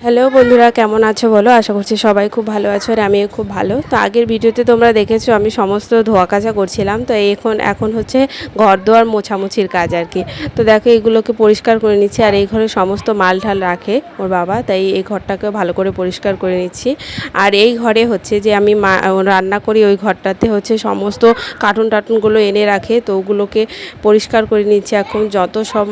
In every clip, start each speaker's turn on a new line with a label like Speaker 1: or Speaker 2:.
Speaker 1: Hello বন্ধুরা, কেমন আছো বলো? আশা করছি সবাই খুব ভালো আছো আর আমিও খুব ভালো। তো আগের ভিডিওতে তোমরা দেখেছো আমি সমস্ত ধোয়া কাচা করছিলাম। তো এখন হচ্ছে ঘর দোয়ার মোছামুছির কাজ আর কি। তো দেখো এগুলোকে পরিষ্কার করে নিচ্ছি, আর এই ঘরে সমস্ত মাল ঢাল রাখে ওর বাবা, তাই এই ঘরটাকেও ভালো করে পরিষ্কার করে নিচ্ছি। আর এই ঘরে হচ্ছে যে আমি রান্না করি, ওই ঘরটাতে হচ্ছে সমস্ত কার্টুনগুলো এনে রাখে, তো ওগুলোকে পরিষ্কার করে নিচ্ছি। এখন যত সব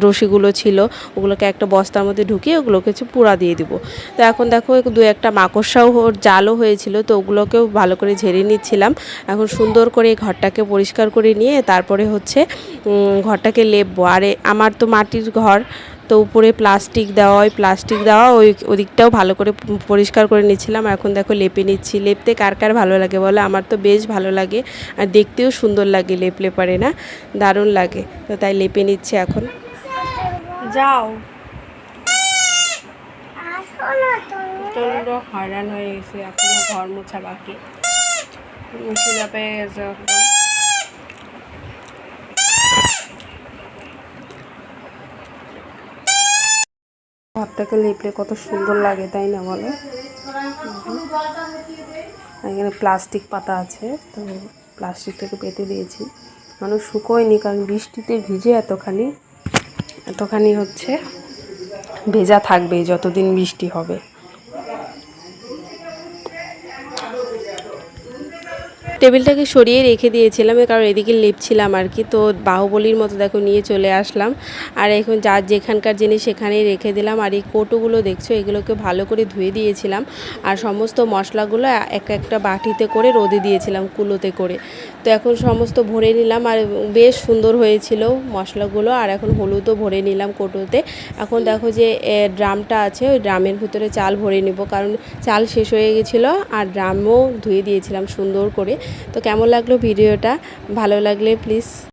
Speaker 1: রশিগুলো ছিল ওগুলোকে একটা বস্তার মধ্যে ঢুকিয়ে ওগুলোকে হচ্ছে পুরা দিয়ে দিব। তো এখন দেখো দু একটা মাকড়সাও ওর জালও হয়েছিল, তো ওগুলোকেও ভালো করে ঝেড়ে নিচ্ছিলাম। এখন সুন্দর করে এই ঘরটাকে পরিষ্কার করে নিয়ে তারপরে হচ্ছে ঘরটাকে লেপবো। আর আমার তো মাটির ঘর, তো উপরে প্লাস্টিক দেওয়া ওই ওদিকটাও ভালো করে পরিষ্কার করে নিচ্ছিলাম। এখন দেখো লেপে নিচ্ছি। লেপতে কার কার ভালো লাগে বলে? আমার তো বেশ ভালো লাগে, আর দেখতেও সুন্দর লাগে, লেপলে পারে না, দারুণ লাগে। তো তাই লেপে নিচ্ছে এখন। যাও, প্রচণ্ড হয়রান হয়ে গেছে, এখনো ঘর মোছা বাকি, মুছে পেয়ে গেছে একদম। ঘরটাকে লেপলে কত সুন্দর লাগে, তাই না বলো? এখানে প্লাস্টিক পাতা আছে, তো প্লাস্টিকটাকে পেতে দিয়েছি। মানুষ শুকোয়নি, কারণ বৃষ্টিতে ভিজে এতখানি হচ্ছে ভেজা থাকবেই যতদিন বৃষ্টি হবে। টেবিলটাকে সরিয়ে রেখে দিয়েছিলাম, কারণ এদিকে লেপছিলাম আর কি। তো বাহুবলীর মতো দেখো নিয়ে চলে আসলাম, আর এখন যার যেখানকার জিনিস সেখানেই রেখে দিলাম। আর এই কৌটোগুলো দেখছো, এগুলোকে ভালো করে ধুয়ে দিয়েছিলাম, আর সমস্ত মশলাগুলো একটা বাটিতে করে রোদে দিয়েছিলাম কুলোতে করে। তো এখন সমস্ত ভরে নিলাম, আর বেশ সুন্দর হয়েছিল মশলাগুলো। আর এখন হলুদও ভরে নিলাম কৌটোতে। এখন দেখো যে ড্রামটা আছে, ওই ড্রামের ভিতরে চাল ভরে নিব, কারণ চাল শেষ হয়ে গেছিলো, আর ড্রামও ধুয়ে দিয়েছিলাম সুন্দর করে। তো কেমন লাগলো ভিডিওটা? ভালো লাগলে প্লিজ